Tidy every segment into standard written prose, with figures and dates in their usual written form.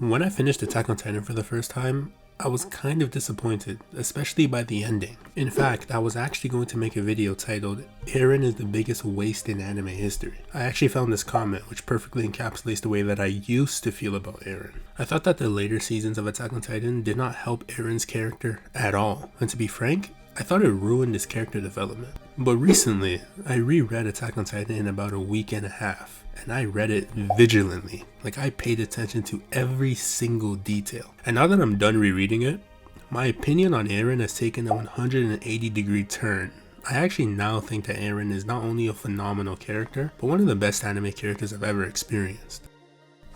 When I finished Attack on Titan for the first time, I was kind of disappointed, especially by the ending. In fact, I was actually going to make a video titled, Eren is the biggest waste in anime history. I actually found this comment which perfectly encapsulates the way that I used to feel about Eren. I thought that the later seasons of Attack on Titan did not help Eren's character at all, and to be frank, I thought it ruined his character development. But recently, I reread Attack on Titan in about a week and a half, and I read it vigilantly. Like, I paid attention to every single detail. And now that I'm done rereading it, my opinion on Eren has taken a 180-degree turn. I actually now think that Eren is not only a phenomenal character, but one of the best anime characters I've ever experienced.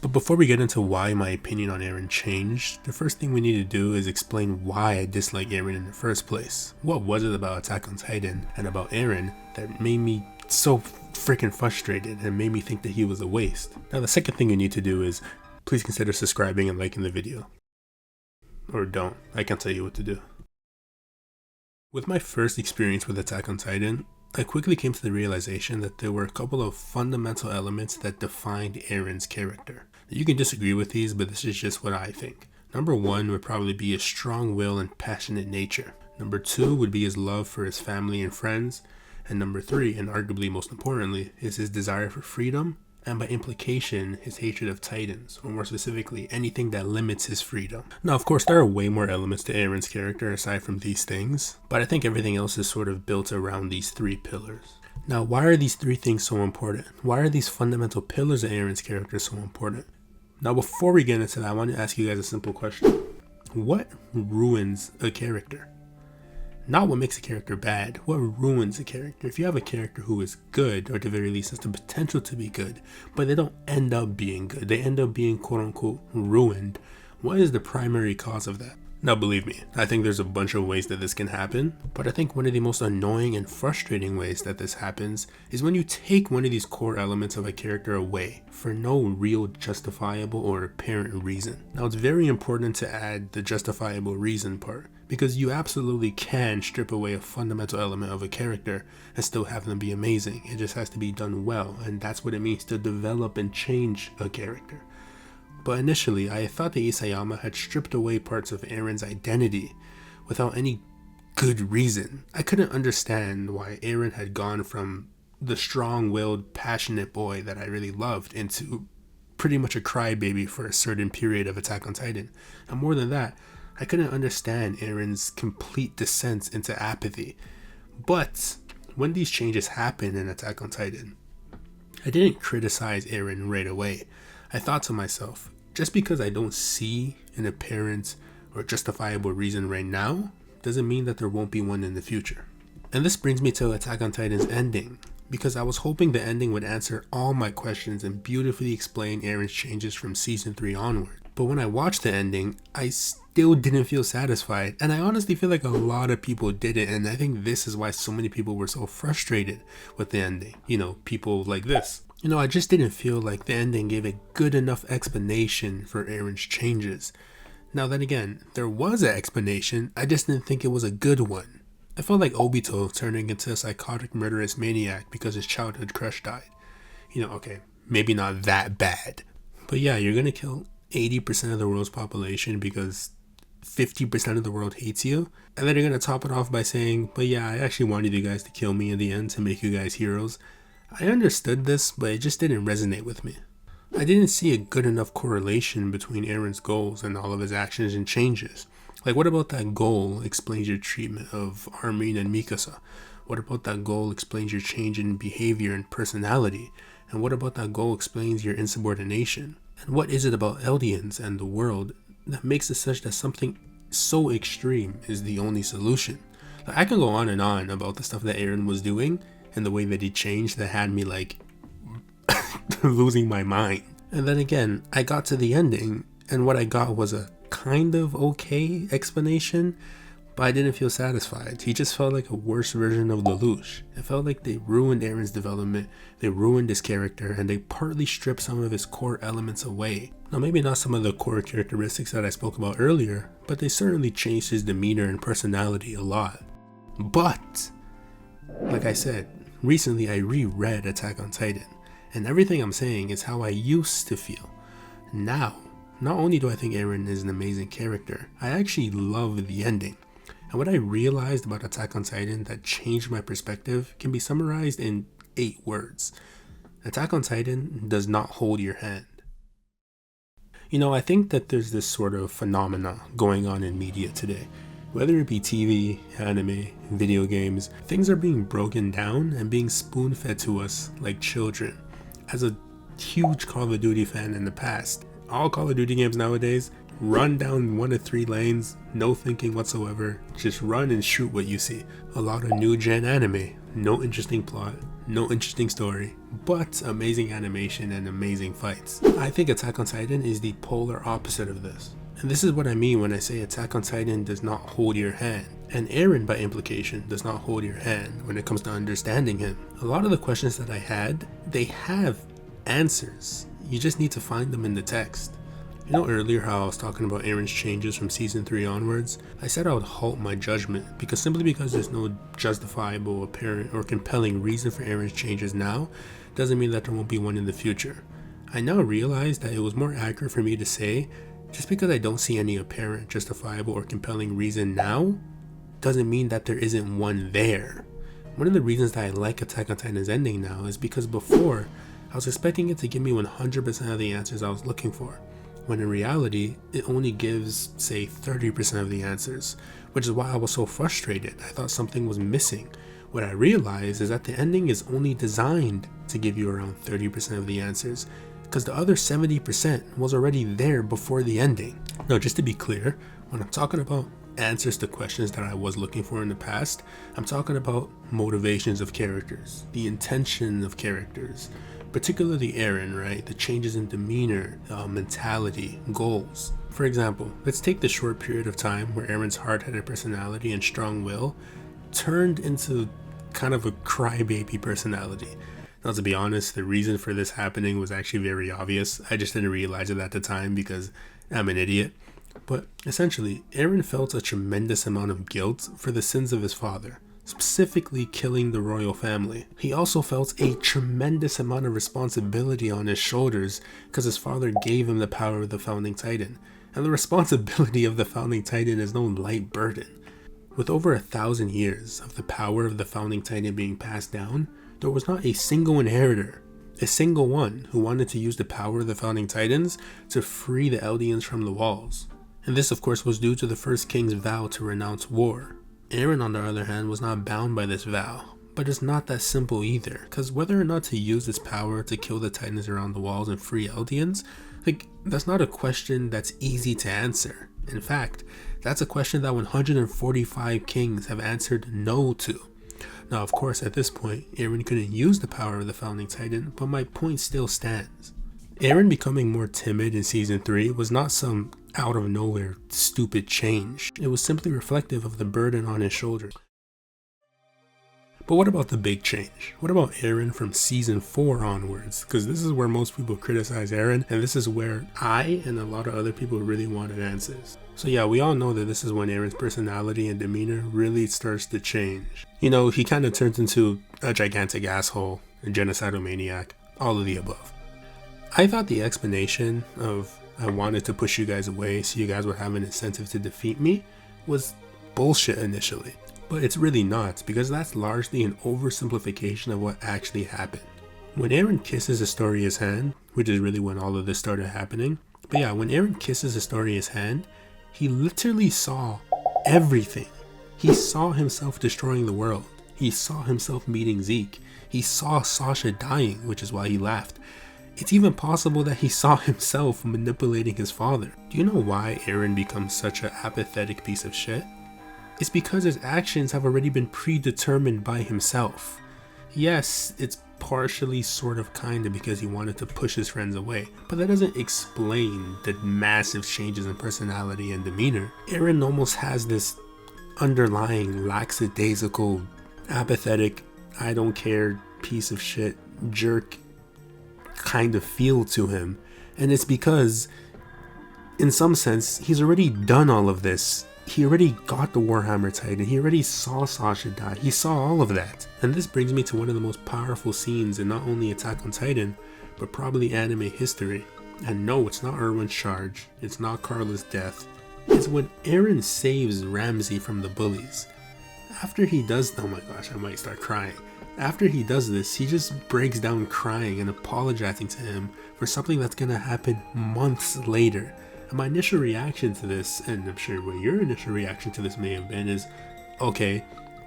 But before we get into why my opinion on Eren changed, the first thing we need to do is explain why I dislike Eren in the first place. What was it about Attack on Titan and about Eren that made me so freaking frustrated and made me think that he was a waste? Now the second thing you need to do is please consider subscribing and liking the video. Or don't, I can't tell you what to do. With my first experience with Attack on Titan, I quickly came to the realization that there were a couple of fundamental elements that defined Eren's character. You can disagree with these, but this is just what I think. Number one would probably be his strong will and passionate nature. Number two would be his love for his family and friends. And number three, and arguably most importantly, is his desire for freedom, and by implication, his hatred of Titans, or more specifically, anything that limits his freedom. Now, of course, there are way more elements to Eren's character aside from these things, but I think everything else is sort of built around these three pillars. Now, why are these three things so important? Why are these fundamental pillars of Eren's character so important? Now, before we get into that, I want to ask you guys a simple question. What ruins a character? Not what makes a character bad, what ruins a character. If you have a character who is good, or at the very least has the potential to be good, but they don't end up being good, they end up being quote unquote ruined, what is the primary cause of that? Now believe me, I think there's a bunch of ways that this can happen, but I think one of the most annoying and frustrating ways that this happens is when you take one of these core elements of a character away for no real justifiable or apparent reason. Now it's very important to add the justifiable reason part, because you absolutely can strip away a fundamental element of a character and still have them be amazing. It just has to be done well, and that's what it means to develop and change a character. But initially, I thought that Isayama had stripped away parts of Eren's identity without any good reason. I couldn't understand why Eren had gone from the strong-willed, passionate boy that I really loved into pretty much a crybaby for a certain period of Attack on Titan. And more than that, I couldn't understand Eren's complete descent into apathy. But when these changes happened in Attack on Titan, I didn't criticize Eren right away. I thought to myself, just because I don't see an apparent or justifiable reason right now, doesn't mean that there won't be one in the future. And this brings me to Attack on Titan's ending, because I was hoping the ending would answer all my questions and beautifully explain Eren's changes from season 3 onward. But when I watched the ending, I still didn't feel satisfied, and I honestly feel like a lot of people didn't, and I think this is why so many people were so frustrated with the ending. You know, people like this. I just didn't feel like the ending gave a good enough explanation for Eren's changes. Now then again, there was an explanation, I just didn't think it was a good one. I felt like Obito turning into a psychotic murderous maniac because his childhood crush died. Okay, maybe not that bad. But yeah, you're gonna kill 80% of the world's population because 50% of the world hates you, and then you're gonna top it off by saying, but yeah, I actually wanted you guys to kill me in the end to make you guys heroes. I understood this, but it just didn't resonate with me. I didn't see a good enough correlation between Eren's goals and all of his actions and changes. Like, what about that goal explains your treatment of Armin and Mikasa? What about that goal explains your change in behavior and personality? And what about that goal explains your insubordination? And what is it about Eldians and the world that makes it such that something so extreme is the only solution? Like, I can go on and on about the stuff that Eren was doing and the way that he changed that had me like losing my mind. And then again, I got to the ending, and what I got was a kind of okay explanation, but I didn't feel satisfied. He just felt like a worse version of Lelouch. It felt like they ruined Eren's development, they ruined his character, and they partly stripped some of his core elements away. Now maybe not some of the core characteristics that I spoke about earlier, but they certainly changed his demeanor and personality a lot. But, like I said, recently I reread Attack on Titan, and everything I'm saying is how I used to feel. Now, Not only do I think Eren is an amazing character, I actually love the ending. And what I realized about Attack on Titan that changed my perspective can be summarized in 8 words. Attack on Titan does not hold your hand. You know, I think that there's this sort of phenomena going on in media today. Whether it be TV, anime, video games, things are being broken down and being spoon-fed to us like children. As a huge Call of Duty fan in the past, all Call of Duty games nowadays run down 1 to 3 lanes, no thinking whatsoever, just run and shoot what you see. A lot of new gen anime, no interesting plot, no interesting story, but amazing animation and amazing fights. I think Attack on Titan is the polar opposite of this. And this is what I mean when I say Attack on Titan does not hold your hand. And Eren, by implication, does not hold your hand when it comes to understanding him. A lot of the questions that I had, they have answers. You just need to find them in the text. You know earlier how I was talking about Eren's changes from season 3 onwards? I said I would halt my judgment simply because there's no justifiable, apparent, or compelling reason for Eren's changes now doesn't mean that there won't be one in the future. I now realize that it was more accurate for me to say just because I don't see any apparent, justifiable, or compelling reason now doesn't mean that there isn't one there. One of the reasons that I like Attack on Titan's ending now is because before I was expecting it to give me 100% of the answers I was looking for, when in reality, it only gives, say, 30% of the answers, which is why I was so frustrated. I thought something was missing. What I realized is that the ending is only designed to give you around 30% of the answers, because the other 70% was already there before the ending. Now, just to be clear, when I'm talking about answers to questions that I was looking for in the past, I'm talking about motivations of characters, the intention of characters, particularly Eren, right? The changes in demeanor, mentality, goals. For example, let's take the short period of time where Eren's hard-headed personality and strong will turned into kind of a crybaby personality. Now, to be honest, the reason for this happening was actually very obvious. I just didn't realize it at the time because I'm an idiot. But essentially, Eren felt a tremendous amount of guilt for the sins of his father, specifically killing the royal family. He also felt a tremendous amount of responsibility on his shoulders because his father gave him the power of the Founding Titan. And the responsibility of the Founding Titan is no light burden. With over 1,000 years of the power of the Founding Titan being passed down, there was not a single inheritor, a single one who wanted to use the power of the Founding Titans to free the Eldians from the walls. And this of course was due to the first king's vow to renounce war. Eren, on the other hand, was not bound by this vow, but it's not that simple either, because whether or not to use this power to kill the Titans around the walls and free Eldians, that's not a question that's easy to answer. In fact, that's a question that 145 kings have answered no to. Now, of course, at this point, Eren couldn't use the power of the Founding Titan, but my point still stands. Eren becoming more timid in Season 3 was not some out of nowhere stupid change. It was simply reflective of the burden on his shoulders. But what about the big change? What about Eren from Season 4 onwards? Because this is where most people criticize Eren, and this is where I and a lot of other people really wanted answers. So yeah, we all know that this is when Eren's personality and demeanor really starts to change. You know, he kind of turns into a gigantic asshole, a genocidal maniac, all of the above. I thought the explanation of I wanted to push you guys away so you guys would have an incentive to defeat me was bullshit initially. But it's really not, because that's largely an oversimplification of what actually happened. When Eren kisses Astoria's hand, which is really when all of this started happening, but yeah, when Eren kisses Astoria's hand, he literally saw everything. He saw himself destroying the world. He saw himself meeting Zeke. He saw Sasha dying, which is why he laughed. It's even possible that he saw himself manipulating his father. Do you know why Eren becomes such an apathetic piece of shit? It's because his actions have already been predetermined by himself. Yes, it's partially sort of kinda because he wanted to push his friends away, but that doesn't explain the massive changes in personality and demeanor. Eren almost has this underlying lackadaisical, apathetic, I don't care, piece of shit, jerk kind of feel to him, and it's because in some sense he's already done all of this. He already got the Warhammer Titan, he already saw Sasha die, he saw all of that. And this brings me to one of the most powerful scenes in not only Attack on Titan, but probably anime history. And no, it's not Erwin's charge, it's not Carla's death. It's when Eren saves Ramsey from the bullies. After he does, oh my gosh, I might start crying. After he does this, he just breaks down crying and apologizing to him for something that's gonna happen months later. And my initial reaction to this, and I'm sure what your initial reaction to this may have been, is, okay,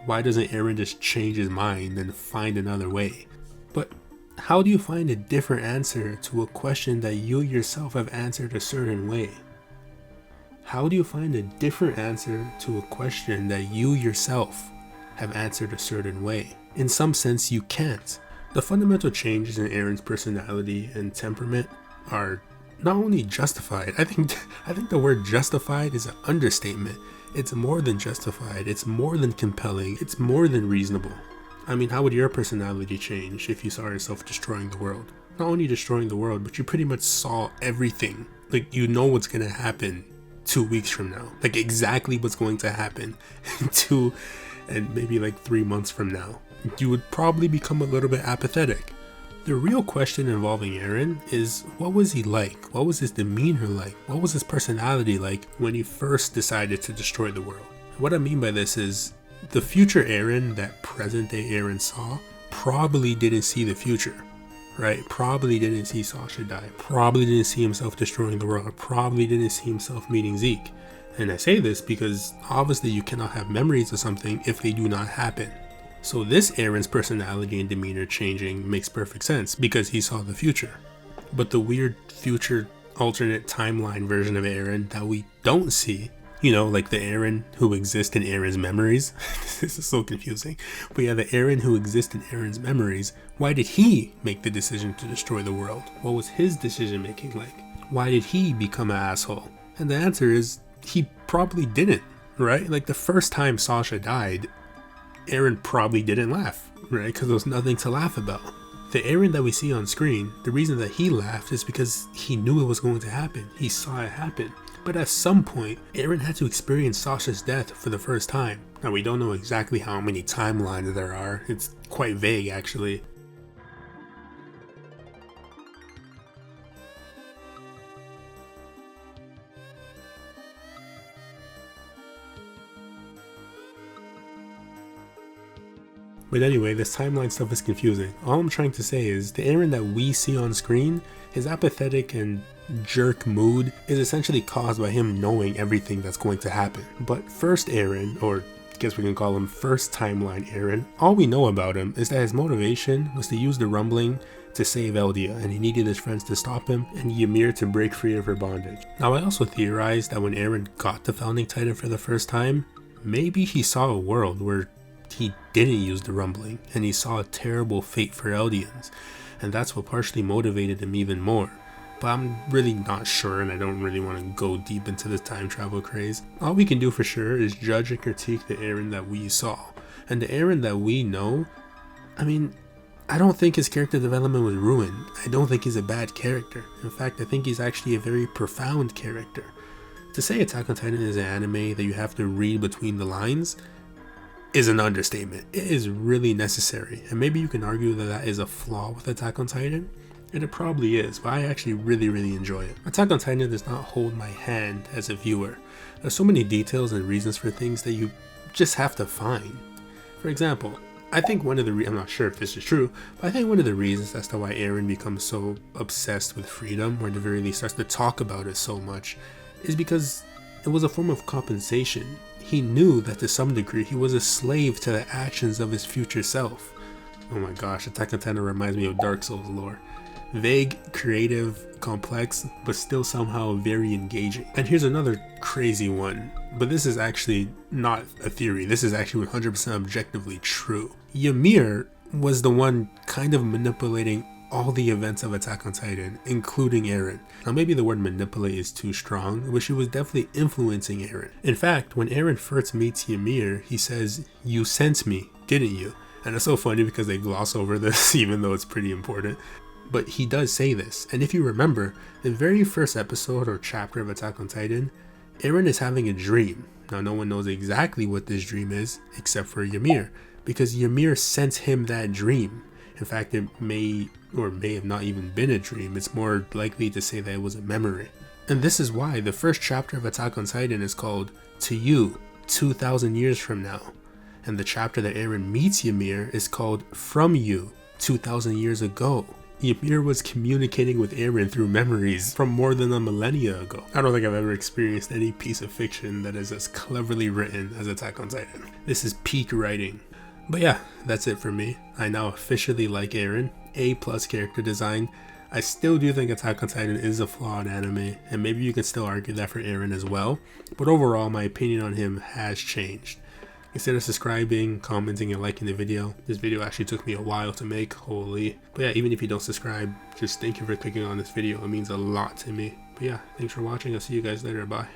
why doesn't Eren just change his mind and find another way? But how do you find a different answer to a question that you yourself have answered a certain way? How do you find a different answer to a question that you yourself have answered a certain way? In some sense, you can't. The fundamental changes in Eren's personality and temperament are not only justified, I think the word justified is an understatement. It's more than justified, it's more than compelling, it's more than reasonable. I mean, how would your personality change if you saw yourself destroying the world? Not only destroying the world, but you pretty much saw everything. Like, you know what's gonna happen 2 weeks from now. Like, exactly what's going to happen 2 and maybe like 3 months from now. You would probably become a little bit apathetic. The real question involving Eren is, what was he like? What was his demeanor like? What was his personality like when he first decided to destroy the world? What I mean by this is, the future Eren that present day Eren saw probably didn't see the future, right? Probably didn't see Sasha die. Probably didn't see himself destroying the world. Probably didn't see himself meeting Zeke. And I say this because obviously you cannot have memories of something if they do not happen. So this Eren's personality and demeanor changing makes perfect sense because he saw the future. But the weird future alternate timeline version of Eren that we don't see, you know, like the Eren who exists in Eren's memories. This is so confusing. But yeah, the Eren who exists in Eren's memories, why did he make the decision to destroy the world? What was his decision making like? Why did he become an asshole? And the answer is, he probably didn't, right? Like the first time Sasha died, Eren probably didn't laugh, right? Because there was nothing to laugh about. The Eren that we see on screen, the reason that he laughed is because he knew it was going to happen. He saw it happen. But at some point, Eren had to experience Sasha's death for the first time. Now, we don't know exactly how many timelines there are. It's quite vague, actually. But anyway, this timeline stuff is confusing. All I'm trying to say is, the Eren that we see on screen, his apathetic and jerk mood is essentially caused by him knowing everything that's going to happen. But first Eren, or I guess we can call him first timeline Eren, all we know about him is that his motivation was to use the rumbling to save Eldia, and he needed his friends to stop him and Ymir to break free of her bondage. Now, I also theorized that when Eren got the Founding Titan for the first time, maybe he saw a world where he didn't use the rumbling, and he saw a terrible fate for Eldians, and that's what partially motivated him even more. But I'm really not sure, and I don't really want to go deep into this time travel craze. All we can do for sure is judge and critique the Eren that we saw. And the Eren that we know, I mean, I don't think his character development was ruined. I don't think he's a bad character. In fact, I think he's actually a very profound character. To say Attack on Titan is an anime that you have to read between the lines is an understatement. It is really necessary, and maybe you can argue that that is a flaw with Attack on Titan, and it probably is, but I actually really enjoy it. Attack on Titan does not hold my hand as a viewer. There's so many details and reasons for things that you just have to find. For example, I think one of the I'm not sure if this is true, but I think one of the reasons as to why Eren becomes so obsessed with freedom, or at the very least starts to talk about it so much, is because it was a form of compensation. He knew that to some degree he was a slave to the actions of his future self. Oh my gosh, Attack on Titan reminds me of Dark Souls lore. Vague, creative, complex, but still somehow very engaging. And here's another crazy one, but this is actually not a theory, this is actually 100% objectively true. Ymir was the one kind of manipulating all the events of Attack on Titan, including Eren. Now maybe the word manipulate is too strong, but she was definitely influencing Eren. In fact, when Eren first meets Ymir, he says, "You sent me, didn't you?" And it's so funny because they gloss over this even though it's pretty important. But he does say this, and if you remember, the very first episode or chapter of Attack on Titan, Eren is having a dream. Now no one knows exactly what this dream is, except for Ymir, because Ymir sent him that dream. In fact, it may or may have not even been a dream. It's more likely to say that it was a memory. And this is why the first chapter of Attack on Titan is called To You, 2,000 years from now. And the chapter that Eren meets Ymir is called From You, 2,000 years ago. Ymir was communicating with Eren through memories from more than a millennia ago. I don't think I've ever experienced any piece of fiction that is as cleverly written as Attack on Titan. This is peak writing. But yeah, that's it for me. I now officially like Eren. A+ character design. I still do think Attack on Titan is a flawed anime, and maybe you can still argue that for Eren as well. But overall, my opinion on him has changed. Consider subscribing, commenting, and liking the video. This video actually took me a while to make, holy. But yeah, even if you don't subscribe, just thank you for clicking on this video. It means a lot to me. But yeah, thanks for watching. I'll see you guys later. Bye.